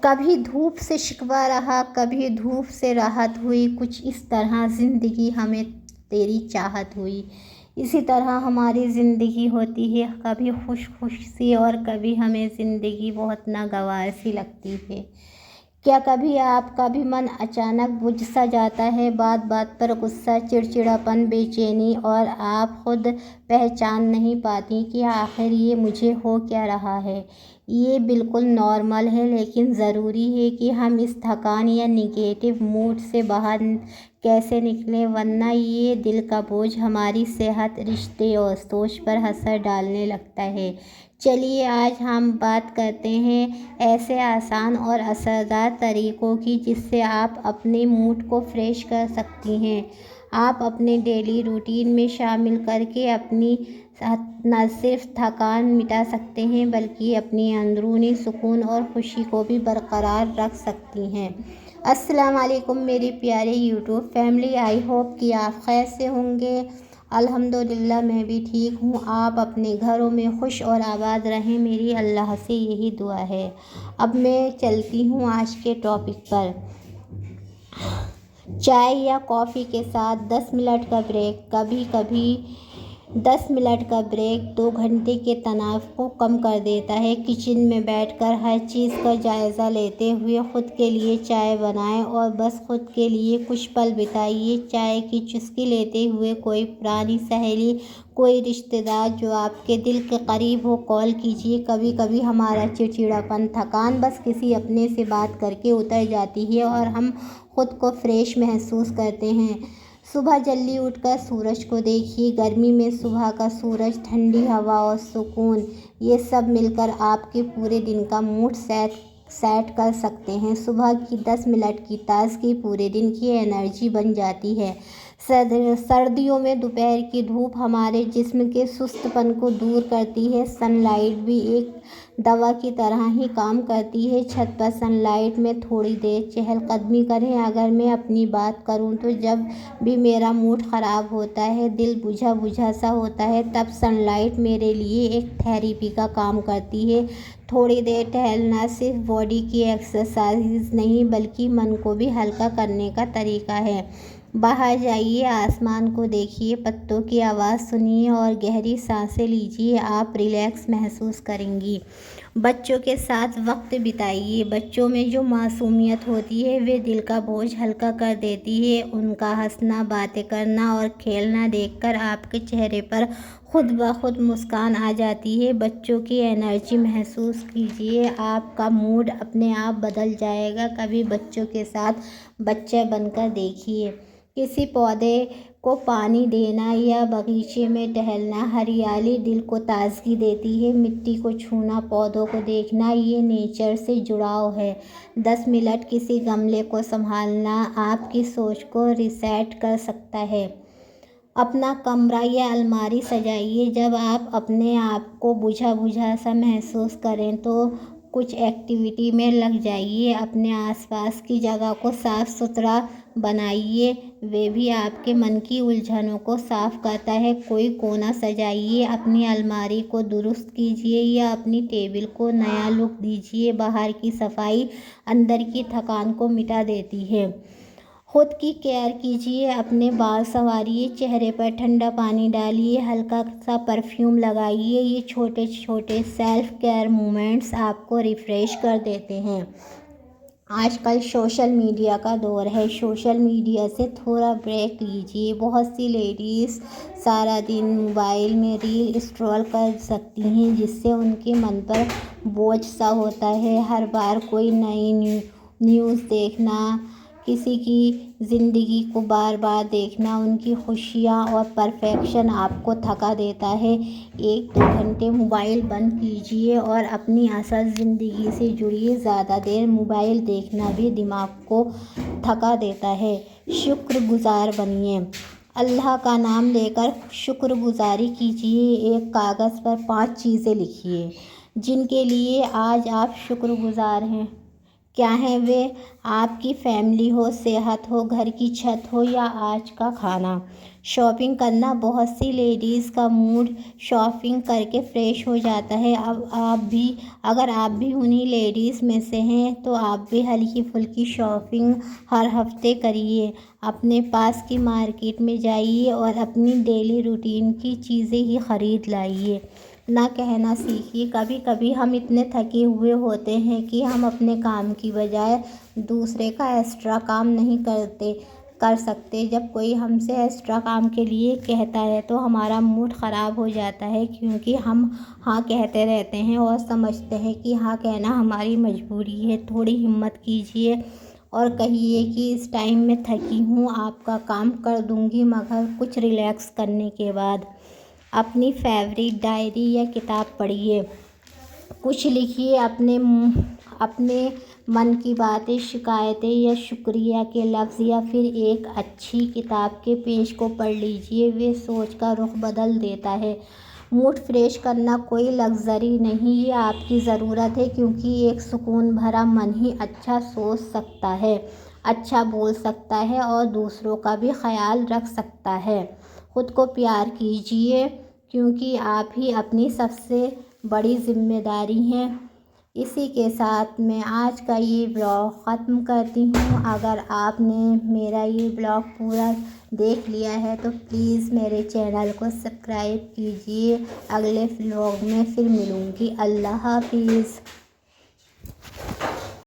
کبھی دھوپ سے شکوہ رہا، کبھی دھوپ سے راحت ہوئی، کچھ اس طرح زندگی ہمیں تیری چاہت ہوئی۔ اسی طرح ہماری زندگی ہوتی ہے، کبھی خوش سی اور کبھی ہمیں زندگی بہت ناگوار سی لگتی ہے۔ کیا کبھی آپ کا بھی من اچانک بجھ سا جاتا ہے، بات بات پر غصہ، چڑچڑاپن، بے چینی، اور آپ خود پہچان نہیں پاتی کہ آخر یہ مجھے ہو کیا رہا ہے؟ یہ بالکل نارمل ہے، لیکن ضروری ہے کہ ہم اس تھکان یا نگیٹو موڈ سے باہر کیسے نکلیں، ورنہ یہ دل کا بوجھ ہماری صحت، رشتے اور سوچ پر اثر ڈالنے لگتا ہے۔ چلیے آج ہم بات کرتے ہیں ایسے آسان اور اثردار طریقوں کی جس سے آپ اپنے موڈ کو فریش کر سکتی ہیں۔ آپ اپنے ڈیلی روٹین میں شامل کر کے اپنی نہ صرف تھکان مٹا سکتے ہیں بلکہ اپنی اندرونی سکون اور خوشی کو بھی برقرار رکھ سکتی ہیں۔ السلام علیکم میری پیاری یوٹیوب فیملی، آئی ہوپ کہ آپ خیر سے ہوں گے۔ الحمدللہ میں بھی ٹھیک ہوں۔ آپ اپنے گھروں میں خوش اور آباد رہیں، میری اللہ سے یہی دعا ہے۔ اب میں چلتی ہوں آج کے ٹاپک پر۔ چائے یا کافی کے ساتھ 10 منٹ کا بریک۔ کبھی کبھی 10 منٹ کا بریک 2 گھنٹے کے تناؤ کو کم کر دیتا ہے۔ کچن میں بیٹھ کر ہر چیز کا جائزہ لیتے ہوئے خود کے لیے چائے بنائیں اور بس خود کے لیے کچھ پل بتائیے۔ چائے کی چسکی لیتے ہوئے کوئی پرانی سہیلی، کوئی رشتہ دار جو آپ کے دل کے قریب ہو کال کیجیے۔ کبھی کبھی ہمارا چڑچڑاپن، تھکان بس کسی اپنے سے بات کر کے اتر جاتی ہے اور ہم خود کو فریش محسوس کرتے ہیں۔ صبح جلدی اٹھ کر سورج کو دیکھیے۔ گرمی میں صبح کا سورج، ٹھنڈی ہوا اور سکون، یہ سب مل کر آپ کے پورے دن کا موڈ سیٹ کر سکتے ہیں۔ صبح کی 10 منٹ کی تازگی پورے دن کی انرجی بن جاتی ہے۔ سردیوں میں دوپہر کی دھوپ ہمارے جسم کے سست پن کو دور کرتی ہے۔ سن لائٹ بھی ایک دوا کی طرح ہی کام کرتی ہے۔ چھت پر سن لائٹ میں تھوڑی دیر چہل قدمی کریں۔ اگر میں اپنی بات کروں تو جب بھی میرا موڈ خراب ہوتا ہے، دل بجھا بجھا سا ہوتا ہے، تب سن لائٹ میرے لیے ایک تھیراپی کا کام کرتی ہے۔ تھوڑی دیر ٹہلنا صرف باڈی کی ایکسرسائز نہیں بلکہ من کو بھی ہلکا کرنے کا طریقہ ہے۔ باہر جائیے، آسمان کو دیکھیے، پتوں کی آواز سنیے اور گہری سانسیں لیجیے، آپ ریلیکس محسوس کریں گی۔ بچوں کے ساتھ وقت بتائیے۔ بچوں میں جو معصومیت ہوتی ہے وہ دل کا بوجھ ہلکا کر دیتی ہے۔ ان کا ہنسنا، باتیں کرنا اور کھیلنا دیکھ کر آپ کے چہرے پر خود بخود مسکان آ جاتی ہے۔ بچوں کی انرجی محسوس کیجیے، آپ کا موڈ اپنے آپ بدل جائے گا۔ کبھی بچوں کے ساتھ بچہ بن کر دیکھیے۔ کسی پودے کو پانی دینا یا باغیچے میں ٹہلنا، ہریالی دل کو تازگی دیتی ہے۔ مٹی کو چھونا، پودوں کو دیکھنا، یہ نیچر سے جڑاؤ ہے۔ 10 منٹ کسی گملے کو سنبھالنا آپ کی سوچ کو ریسیٹ کر سکتا ہے۔ اپنا کمرہ یا الماری سجائیے۔ جب آپ اپنے آپ کو بجھا بجھا سا محسوس کریں تو کچھ ایکٹیویٹی میں لگ جائیے۔ اپنے آس پاس کی جگہ کو صاف ستھرا بنائیے، وہ بھی آپ کے من کی الجھنوں کو صاف کرتا ہے۔ کوئی کونا سجائیے، اپنی الماری کو درست کیجیے یا اپنی ٹیبل کو نیا لک دیجیے۔ باہر کی صفائی اندر کی تھکان کو مٹا دیتی ہے۔ خود کی کیئر کیجیے، اپنے بال سنواریے، چہرے پر ٹھنڈا پانی ڈالیے، ہلکا سا پرفیوم لگائیے۔ یہ چھوٹے چھوٹے سیلف کیئر مومنٹس آپ کو ریفریش کر دیتے ہیں۔ آج کل سوشل میڈیا کا دور ہے، سوشل میڈیا سے تھوڑا بریک لیجیے۔ بہت سی لیڈیز سارا دن موبائل میں ریل اسکرول کر سکتی ہیں جس سے ان کے من پر بوجھ سا ہوتا ہے۔ ہر بار کوئی نئی نیوز دیکھنا، کسی کی زندگی کو بار بار دیکھنا، ان کی خوشیاں اور پرفیکشن آپ کو تھکا دیتا ہے۔ 1-2 گھنٹے موبائل بند کیجیے اور اپنی اصل زندگی سے جڑیے۔ زیادہ دیر موبائل دیکھنا بھی دماغ کو تھکا دیتا ہے۔ شکر گزار بنیے۔ اللہ کا نام لے کر شکر گزاری کیجیے۔ ایک کاغذ پر 5 چیزیں لکھیے جن کے لیے آج آپ شکر گزار ہیں۔ کیا ہیں وہ؟ آپ کی فیملی ہو، صحت ہو، گھر کی چھت ہو یا آج کا کھانا۔ شاپنگ کرنا بہت سی لیڈیز کا موڈ شاپنگ کر کے فریش ہو جاتا ہے۔ اگر آپ بھی انہی لیڈیز میں سے ہیں تو آپ بھی ہلکی پھلکی شاپنگ ہر ہفتے کریے۔ اپنے پاس کی مارکیٹ میں جائیے اور اپنی ڈیلی روٹین کی چیزیں ہی خرید لائیے۔ نہ کہنا سیکھیے۔ کبھی کبھی ہم اتنے تھکے ہوئے ہوتے ہیں کہ ہم اپنے کام کی بجائے دوسرے کا ایکسٹرا کام نہیں کر سکتے۔ جب کوئی ہم سے ایکسٹرا کام کے لیے کہتا ہے تو ہمارا موڈ خراب ہو جاتا ہے، کیونکہ ہم ہاں کہتے رہتے ہیں اور سمجھتے ہیں کہ ہاں کہنا ہماری مجبوری ہے۔ تھوڑی ہمت کیجیے اور کہیے کہ اس ٹائم میں تھکی ہوں، آپ کا کام کر دوں گی، مگر کچھ ریلیکس کرنے کے بعد۔ اپنی فیوریٹ ڈائری یا کتاب پڑھیے۔ کچھ لکھیے، اپنے من کی باتیں، شکایتیں یا شکریہ کے لفظ، یا پھر ایک اچھی کتاب کے پیج کو پڑھ لیجیے۔ وہ سوچ کا رخ بدل دیتا ہے۔ موڈ فریش کرنا کوئی لگژری نہیں، یہ آپ کی ضرورت ہے، کیونکہ ایک سکون بھرا من ہی اچھا سوچ سکتا ہے، اچھا بول سکتا ہے اور دوسروں کا بھی خیال رکھ سکتا ہے۔ خود کو پیار کیجیے، کیونکہ آپ ہی اپنی سب سے بڑی ذمہ داری ہیں۔ اسی کے ساتھ میں آج کا یہ بلاگ ختم کرتی ہوں۔ اگر آپ نے میرا یہ بلاگ پورا دیکھ لیا ہے تو پلیز میرے چینل کو سبسکرائب کیجیے۔ اگلے بلاگ میں پھر ملوں گی۔ اللہ حافظ۔